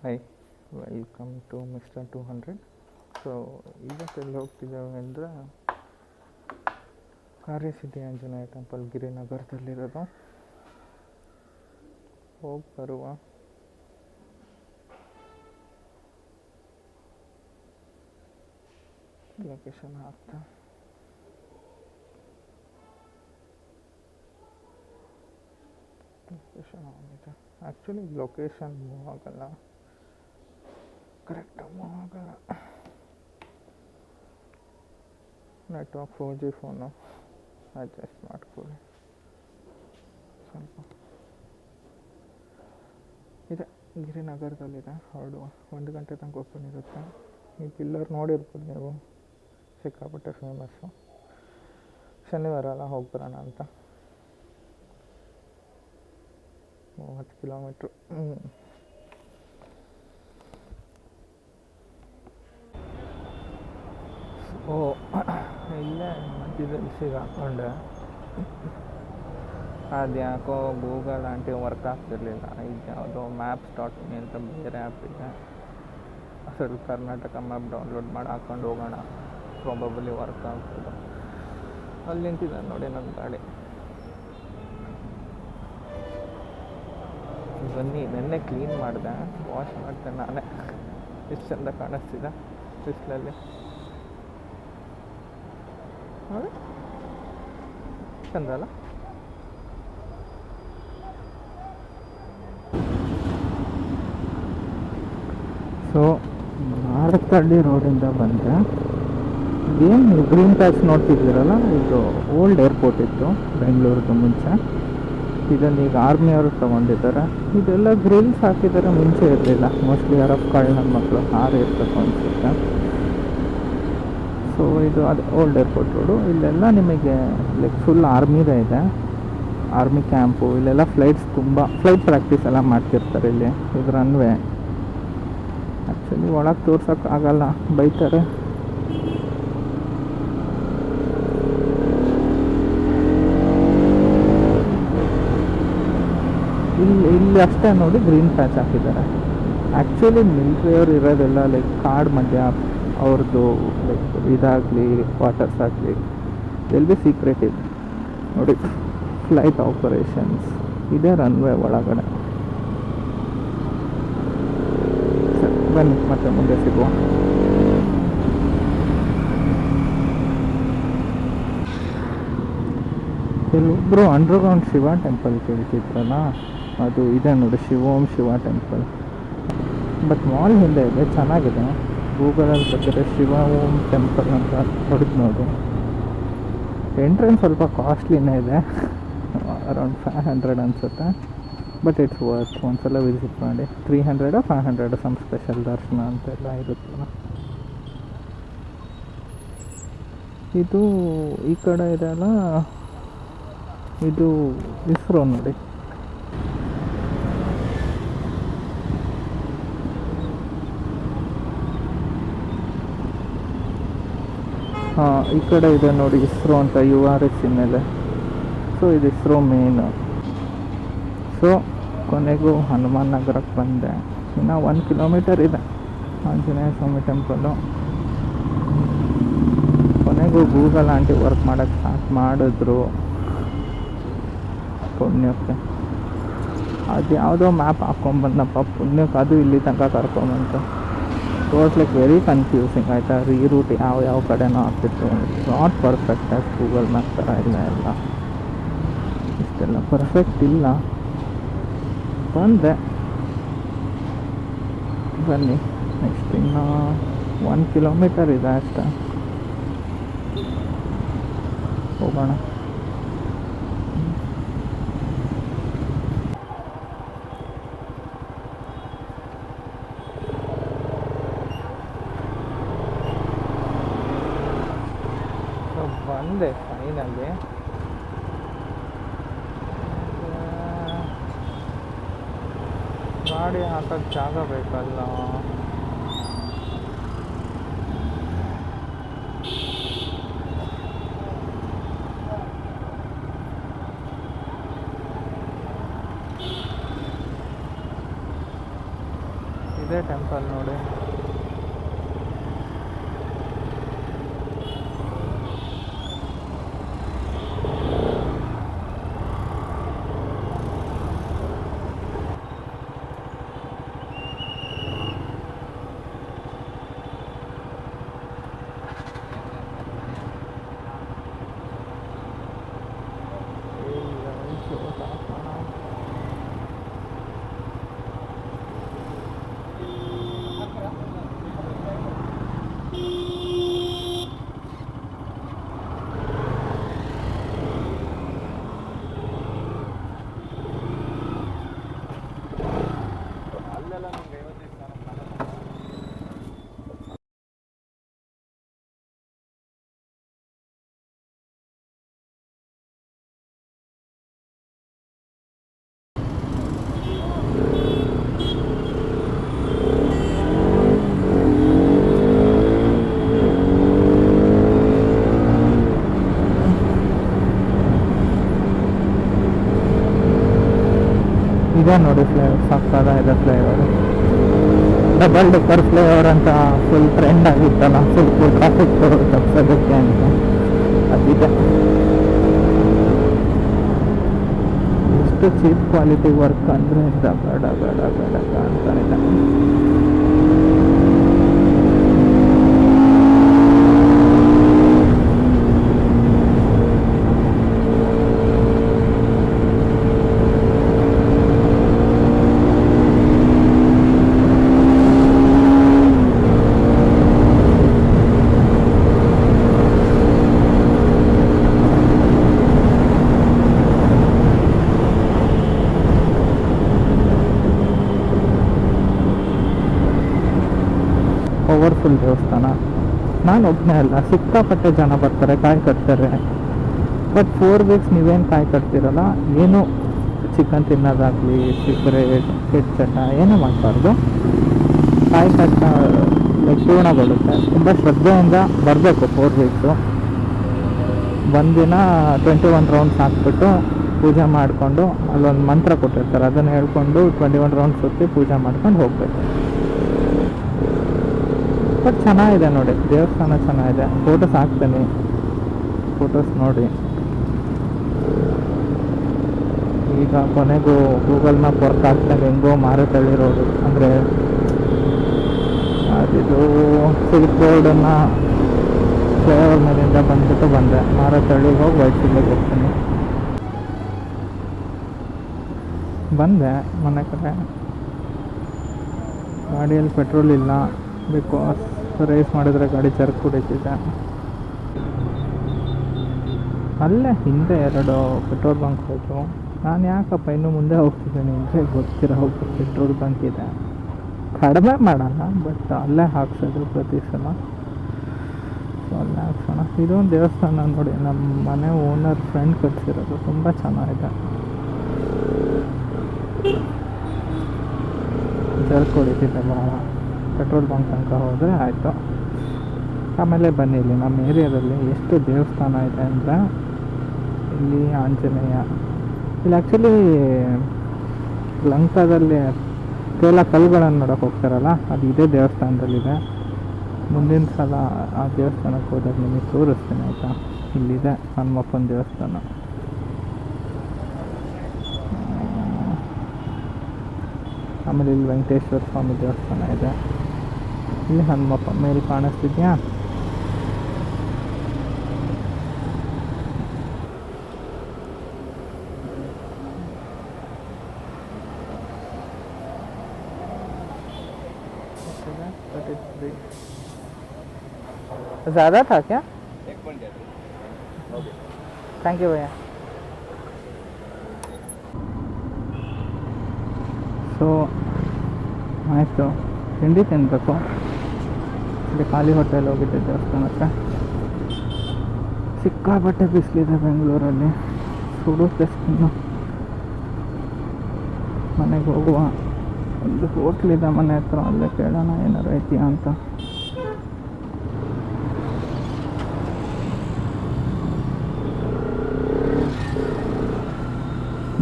High, welcome to mister 200. So ಇವತ್ತೆಲ್ಲಿ ಹೋಗ್ತಿದ್ದೇವೆ ಅಂದರೆ ಕಾರ್ಯಸಿದ್ಧಿ ಆಂಜನೇಯ ಟೆಂಪಲ್ ಗಿರಿನಗರದಲ್ಲಿರೋದು. ಹೋಗಿ ಬರುವ. ಲೊಕೇಶನ್ ಹಾಕ್ತಾ ಲೊಕೇಶನ್ ಆಗಿದೆ. ಆ್ಯಕ್ಚುಲಿ ಲೊಕೇಶನ್ ಮೂವ್ ಆಗಲ್ಲ, ಕರೆಕ್ಟಾಗಿ ಮೂವ್ ಆಗಲ್ಲ. ನೆಟ್ವರ್ಕ್ 4G ಫೋನು ಅಡ್ಜಸ್ಟ್ ಮಾಡ್ಕೊಳ್ಳಿ ಸ್ವಲ್ಪ. ಇದೆ ಗಿರಿನಗರದಲ್ಲಿದೆ. ಹೊರಡುವ. 1 ಗಂಟೆ ತನಕ ಓಪನ್ ಇರುತ್ತೆ. ಈ ಪಿಲ್ಲರ್ ನೋಡಿರ್ಬೋದು ನೀವು, ಸಿಕ್ಕಾಪಟ್ಟೆ ಫೇಮಸ್ಸು. ಶನಿವಾರ ಅಲ್ಲ, ಹೋಗಿ ಬರೋಣ ಅಂತ. 30 ಕಿಲೋಮೀಟ್ರು. ಓ, ಇಲ್ಲೇ ಮಧ್ಯದಲ್ಲಿ ಸಿಗಾಕೊಂಡೆ. ಅದು ಯಾಕೋ ಗೂಗಲ್ ಆಂಟಿ ವರ್ಕ್ ಆಗ್ತಿರ್ಲಿಲ್ಲ. ಇದು ಯಾವುದೋ ಮ್ಯಾಪ್ಸ್.me ಅಂತ ಬೇರೆ ಆ್ಯಪ್ ಇದೆ, ಅದ್ರಲ್ಲಿ ಕರ್ನಾಟಕ ಮ್ಯಾಪ್ ಡೌನ್ಲೋಡ್ ಮಾಡಿ ಹಾಕೊಂಡು ಹೋಗೋಣ, ಪ್ರಾಬಬಲಿ ವರ್ಕ್ ಆಗ್ತದೆ. ಅಲ್ಲಿ ನಿಂತಿದೆ ನೋಡಿ ನನ್ನ ಗಾಡಿ. ಬನ್ನಿ, ನೆನ್ನೆ ಕ್ಲೀನ್ ಮಾಡಿದೆ, ವಾಶ್ ಮಾಡ್ತೇನೆ ನಾನೇ. ಎಷ್ಟು ಚೆಂದ ಕಾಣಿಸ್ತಿದೆ ಬಿಸಿಲಲ್ಲಿ. ನೋಡಿ, ಚಂದ ಅಲ್ಲ? ಸೊ ಮಾರತ್ತಹಳ್ಳಿ ರೋಡಿಂದ ಬಂದರೆ ಏನು ಗ್ರೀನ್ ಪ್ಯಾಚ್ ನೋಡ್ತಿದ್ದೀರಲ್ಲ, ಇದು ಓಲ್ಡ್ ಏರ್ಪೋರ್ಟ್ ಇತ್ತು ಬೆಂಗಳೂರಿಗೆ ಮುಂಚೆ. ಇದನ್ನು ಈಗ ಆರ್ಮಿಯವರು ತೊಗೊಂಡಿದ್ದಾರೆ. ಇದೆಲ್ಲ ಗ್ರಿಲ್ಸ್ ಹಾಕಿದ್ದಾರೆ, ಮುಂಚೆ ಇರಲಿಲ್ಲ. ಮೋಸ್ಟ್ಲಿ ಯಾರೋ ನನ್ನ ಮಕ್ಕಳು ಹಾರು ಇರಬೇಕು ಅನಿಸುತ್ತೆ. ಸೊ ಇದು ಅದು ಓಲ್ಡ್ ಏರ್ಪೋರ್ಟ್ ರೋಡು. ಇಲ್ಲೆಲ್ಲ ನಿಮಗೆ ಲೈಕ್ ಫುಲ್ ಆರ್ಮಿದೇ ಇದೆ, ಆರ್ಮಿ ಕ್ಯಾಂಪು. ಇಲ್ಲೆಲ್ಲ ಫ್ಲೈಟ್ಸ್, ತುಂಬ ಫ್ಲೈಟ್ ಪ್ರಾಕ್ಟೀಸ್ ಎಲ್ಲ ಮಾಡ್ತಿರ್ತಾರೆ ಇಲ್ಲಿ. ಇದು ರನ್ವೇ. ಆ್ಯಕ್ಚುಲಿ ಒಳಗೆ ತೋರ್ಸೋಕ್ಕಾಗಲ್ಲ, ಬೈತಾರೆ. ಇಲ್ಲಿ ಅಷ್ಟೇ ನೋಡಿ ಗ್ರೀನ್ ಪ್ಯಾಚ್ ಹಾಕಿದ್ದಾರೆ. ಆ್ಯಕ್ಚುಲಿ ಮಿಲ್ಟ್ರಿಯವ್ರು ಇರೋದೆಲ್ಲ ಲೈಕ್ ಕಾಡು ಮಧ್ಯ. ಅವ್ರದ್ದು ಲೈಕ್ ಇದಾಗಲಿ, ಕ್ವಾರ್ಟರ್ಸ್ ಆಗಲಿ, ಎಲ್ ಬಿ ಸೀಕ್ರೆಟ್ ಇದೆ ನೋಡಿ. ಫ್ಲೈಟ್ ಆಪರೇಷನ್ಸ್ ಇದೇ ರನ್ವೇ ಒಳಗಡೆ. ಬನ್ನಿ ಮತ್ತೆ ಮುಂದೆ ಸಿಗುವ. ಕೆಲವೊಬ್ಬರು ಅಂಡರ್ಗ್ರೌಂಡ್ ಶಿವ ಟೆಂಪಲ್ ಕೇಳ್ತಿದ್ರಲ್ಲ, ಅದು ಇದೆ ನೋಡಿ, ಓಂ ಶಿವ ಟೆಂಪಲ್. ಬಟ್ ಮಾಲ್ ಹಿಂದೆ ಇದೆ, ಚೆನ್ನಾಗಿದೆ. ಗೂಗಲಲ್ಲಿ ಬರ್ತಿದೆ ಶಿವ ಓಂ ಟೆಂಪಲ್ ಅಂತ ಹೊಡೆದು ನೋಡಿ. ಎಂಟ್ರೆನ್ಸ್ ಸ್ವಲ್ಪ ಕಾಸ್ಟ್ಲಿನೇ ಇದೆ, ಅರೌಂಡ್ 500 ಅನಿಸುತ್ತೆ. But it's worth. ಒಂದ್ಸಲ ವಿಸಿಟ್ ಮಾಡಿ. 300 500 ಸಮ್ ಸ್ಪೆಷಲ್ ದರ್ಶನ ಅಂತೆಲ್ಲ ಇರುತ್ತಲ್ಲ. ಇದು ಈ ಕಡೆ ಇದೆ ಅಲ್ಲ, ಇದು ಇಸ್ರೋ ನೋಡಿ. ಹಾಂ, ಈ ಕಡೆ ಇದೆ ನೋಡಿ ಇಸ್ರೋ ಅಂತ, URS ಮೇಲೆ. ಸೊ ಇದು ಇಸ್ರೋ ಮೇನ್. ಸೊ ಕೊನೆಗೂ ಹನುಮಾನ್ ನಗರಕ್ಕೆ ಬಂದೆ. ಇನ್ನು 1 ಕಿಲೋಮೀಟರ್ ಇದೆ ಆಂಜನೇಯ ಸ್ವಾಮಿ ಟೆಂಪಲ್ಲು. ಕೊನೆಗೂ ಗೂಗಲ್ ಆಂಟಿ ವರ್ಕ್ ಮಾಡೋಕ್ಕೆ ಸ್ಟಾರ್ಟ್ ಮಾಡಿದ್ರು, ಪುಣ್ಯಕ್ಕೆ. ಅದು ಯಾವುದೋ ಮ್ಯಾಪ್ ಹಾಕ್ಕೊಂಬಂದಪ್ಪ, ಪುಣ್ಯಕ್ಕೆ ಅದು ಇಲ್ಲಿ ತನಕ ಕರ್ಕೊಂಬಂತು. It was like very confusing, ಆಯಿತಾ. ಈ ರೂಟ್ ಯಾವ ಕಡೆನೋ ಆಗ್ತಿತ್ತು. Not perfect as Google map ಥರ ಇಲ್ಲ. ಎಲ್ಲ ಇಷ್ಟೆಲ್ಲ ಪರ್ಫೆಕ್ಟ್ ಇಲ್ಲ. ಬಂದೆ. ಬನ್ನಿ, ನೆಕ್ಸ್ಟ್ ಇನ್ನು 1 ಕಿಲೋಮೀಟರ್ ಇದೆ ಅಷ್ಟೇ, ಹೋಗೋಣ. ಬಂದೆ ಫೈನಲ್ಲಿ. ಗಾಡಿ ಹಾಕೋಕ್ಕೆ ಜಾಗ ಬೇಕಲ್ಲ. ಇದೇ ಟೆಂಪಲ್ ನೋಡಿ. ಇದೆ ನೋಡಿ ಫ್ಲೇವರ್, ಸಕ್ಕತ್ತಾಗಿದೆ ಫ್ಲೇವರ್. ಡಬಲ್ ಡಿಪ್ಪರ್ ಫ್ಲೇವರ್ ಅಂತ ಫುಲ್ ಟ್ರೆಂಡ್ ಆಗಿತ್ತಲ್ಲ, ಸ್ವಲ್ಪ ಟ್ರಾಫಿಕ್ ತಪ್ಪಿಸೋದಕ್ಕೆ ಅಂತ ಅದಿದೆ. ಎಷ್ಟು ಚೀಪ್ ಕ್ವಾಲಿಟಿ ವರ್ಕ್ ಅಂದರೆ ಡಗ ಡಗ ಡಗ ಡಗ ಅಂತ ಇದೆ. ಪವರ್ಫುಲ್ ದೇವಸ್ಥಾನ. ನಾನು ಒಬ್ಬನೇ ಅಲ್ಲ, ಸಿಕ್ಕಾಪಟ್ಟೆ ಜನ ಬರ್ತಾರೆ, ಕಾಯಿ ಕಟ್ತಾರೆ. ಬಟ್ 4 ವೀಕ್ಸ್ ನೀವೇನು ಕಾಯಿ ಕಟ್ತಿರಲ್ಲ, ಏನು ಚಿಕನ್ ತಿನ್ನೋದಾಗಲಿ, ಸಿಗರೇಟ್, ಕೆಟ್ಟ ಏನೂ ಮಾಡಬಾರ್ದು. ಕಾಯಿ ಕಟ್ಟ ಪೂರ್ಣಗೊಳ್ಳುತ್ತೆ. ತುಂಬ ಶ್ರದ್ಧೆಯಿಂದ ಬರಬೇಕು 4 ವೀಕ್ಸು. ಒಂದಿನ 21 ರೌಂಡ್ಸ್ ಹಾಕ್ಬಿಟ್ಟು ಪೂಜೆ ಮಾಡಿಕೊಂಡು, ಅಲ್ಲೊಂದು ಮಂತ್ರ ಕೊಟ್ಟಿರ್ತಾರೆ, ಅದನ್ನು ಹೇಳ್ಕೊಂಡು 21 ರೌಂಡ್ಸ್ ಸುತ್ತಿ ಪೂಜೆ ಮಾಡ್ಕೊಂಡು ಹೋಗಬೇಕು. ಬಟ್ ಚೆನ್ನಾಗಿದೆ ನೋಡಿ, ದೇವಸ್ಥಾನ ಚೆನ್ನಾಗಿದೆ. ಫೋಟೋಸ್ ಹಾಕ್ತೀನಿ, ಫೋಟೋಸ್ ನೋಡಿ. ಈಗ ಕೊನೆಗೂ ಗೂಗಲ್ ಮ್ಯಾಪ್ ವರ್ಕ್ ಆಗ್ತಾನೆ. ಹೆಂಗೋ ಮಾರುತಳ್ಳಿ ರೋಡು ಅಂದರೆ ಅದಿದು ಸಿಲ್ಕ್ ರೋಡನ್ನು ಫ್ಲೈಓವರ್ ಮೇಲಿಂದ ಬಂದ್ಬಿಟ್ಟು ಬಂದೆ. ಮಾರುತಳ್ಳಿಗೆ ಹೋಗಿ ವೈಟ್ಫೀಲ್ಡಿಗೆ ಹೋಗ್ತೀನಿ. ಬಂದೆ ಮನೆ ಕಡೆ. ಗಾಡಿಯಲ್ಲಿ ಪೆಟ್ರೋಲ್ ಇಲ್ಲ, ಬಿಕಾಸ್ ರೇಸ್ ಮಾಡಿದರೆ ಗಾಡಿ ಜರ್ಕ್ ಕುಡಿತಿದೆ. ಅಲ್ಲೇ ಹಿಂದೆ 2 ಪೆಟ್ರೋಲ್ ಬಂಕ್ ಹೋಯ್ತು. ನಾನು ಯಾಕಪ್ಪ ಇನ್ನೂ ಮುಂದೆ ಹೋಗ್ತಿದ್ದೀನಿ ಅಂದರೆ ಗೊತ್ತಿರೋ ಪೆಟ್ರೋಲ್ ಬಂಕ್ ಇದೆ. ಕಡಿಮೆ ಮಾಡೋಣ, ಬಟ್ ಅಲ್ಲೇ ಹಾಕ್ಸೋದು ಪ್ರತಿ ಸಲ. ಸೊ ಅಲ್ಲೇ ಹಾಕ್ಸೋಣ. ಇದೊಂದು ದೇವಸ್ಥಾನ ನೋಡಿ, ನಮ್ಮ ಮನೆ ಓನರ್ ಫ್ರೆಂಡ್ ಕಟ್ಸಿರೋದು. ತುಂಬ ಚೆನ್ನಾಗಿದೆ. ಜರ್ಕ್ ಹೊಡಿತಿದ್ದೆ ಭಾಳ. ಪೆಟ್ರೋಲ್ ಬಂಕ್ ತನಕ ಹೋದರೆ ಆಯಿತು. ಆಮೇಲೆ ಬನ್ನಿ, ಇಲ್ಲಿ ನಮ್ಮ ಏರಿಯಾದಲ್ಲಿ ಎಷ್ಟು ದೇವಸ್ಥಾನ ಇದೆ ಅಂದರೆ, ಇಲ್ಲಿ ಆಂಜನೇಯ, ಇಲ್ಲಿ ಆ್ಯಕ್ಚುಲಿ ಲಂಕಾದಲ್ಲಿ ಕೆಲ ಕಲ್ಲುಗಳನ್ನು ನೋಡೋಕೆ ಹೋಗ್ತಾರಲ್ಲ, ಅದು ಇದೇ ದೇವಸ್ಥಾನದಲ್ಲಿದೆ. ಮುಂದಿನ ಸಲ ಆ ದೇವಸ್ಥಾನಕ್ಕೆ ಹೋದಾಗ ನಿಮಗೆ ತೋರಿಸ್ತೀನಿ ಆಯಿತಾ. ಇಲ್ಲಿದೆ ಹನುಮಪ್ಪನ ದೇವಸ್ಥಾನ. ಆಮೇಲೆ ಇಲ್ಲಿ ವೆಂಕಟೇಶ್ವರ ಸ್ವಾಮಿ ದೇವಸ್ಥಾನ ಇದೆ. ಇಲ್ಲಿ ಹನುಮಪ್ಪ ಮೇಲೆ ಕಾಣಿಸ್ತಿದ್ಯಾ. ज़्यादा था क्या? थैंक यू भैया. ಸೊ ಆಯಿತು, ತಿಂಡಿ ತಿನ್ನಬೇಕು. ಇಲ್ಲಿ ಖಾಲಿ ಹೋಟೆಲ್ ಹೋಗಿದ್ದೆ ದೇವಸ್ಥಾನಕ್ಕೆ. ಸಿಕ್ಕಾಪಟ್ಟೆ ಬಿಸಿಲಿದೆ ಬೆಂಗಳೂರಲ್ಲಿ, ಸುಡುತ್ತೆ ಸ್ಕಿನ್ನು. ಮನೆಗೆ ಹೋಗುವ. ಒಂದು ಹೋಟ್ಲಿದೆ ಮನೆ ಹತ್ರ, ಅಲ್ಲೇ ಕೇಳೋಣ ಏನಾರು ಐತಿಯಾ ಅಂತ.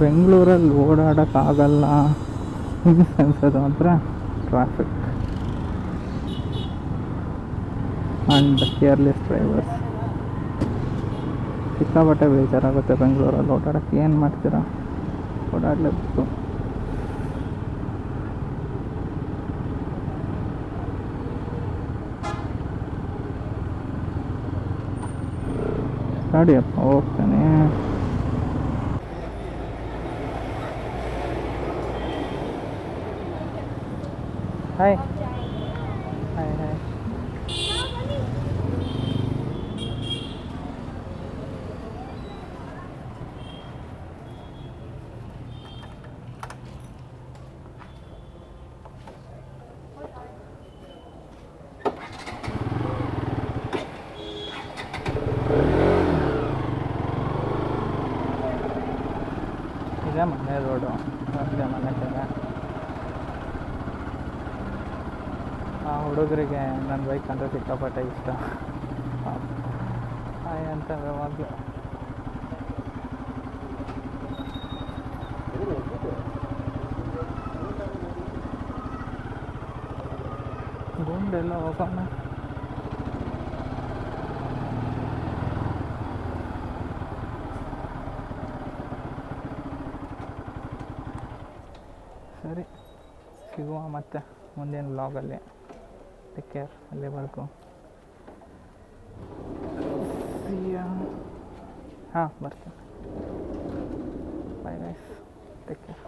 ಬೆಂಗಳೂರಲ್ಲಿ ಓಡಾಡೋಕ್ಕಾಗಲ್ಲ ಹಿಂಗೆ ಅನ್ಸೋದು ಅಂದರೆ ಟ್ರಾಫಿಕ್ ಆ್ಯಂಡ್ ಕೇರ್ಲೆಸ್ ಡ್ರೈವರ್ಸ್. ಸಿಕ್ಕಾಪಟ್ಟೆ ಬೇಜಾರಾಗುತ್ತೆ ಬೆಂಗಳೂರಲ್ಲಿ ಓಡಾಡೋಕ್ಕೆ. ಏನು ಮಾಡ್ತೀರಾ, ಓಡಾಡಲೇಬೇಕು. ನಡಿಯಪ್ಪ ಹೋಗ್ತಾನೆ. Hi hi hi. ಇದೇ ಮನೆ ರೋಡು, ಅದೇ ಮನೆ ಕಡೆ. ಆ ಹುಡುಗರಿಗೆ ನನ್ನ ಬೈಕ್ ಅಂದರೆ ಸಿಕ್ಕಾಪಟ್ಟೆ ಇಷ್ಟ. ಹಾಯ್ ಅಂತ ಯಾವಾಗಲೂ. ಗುಂಡೆಲ್ಲ ಹೋಗೋಣ. ಸರಿ, ಸಿಗುವ ಮತ್ತೆ ಮುಂದಿನ ವ್ಲಾಗಲ್ಲಿ. Take care. ಅಲ್ಲಿವರೆಗೂ ಹಾಂ ಬರ್ತೀನಿ. Bye guys, take care.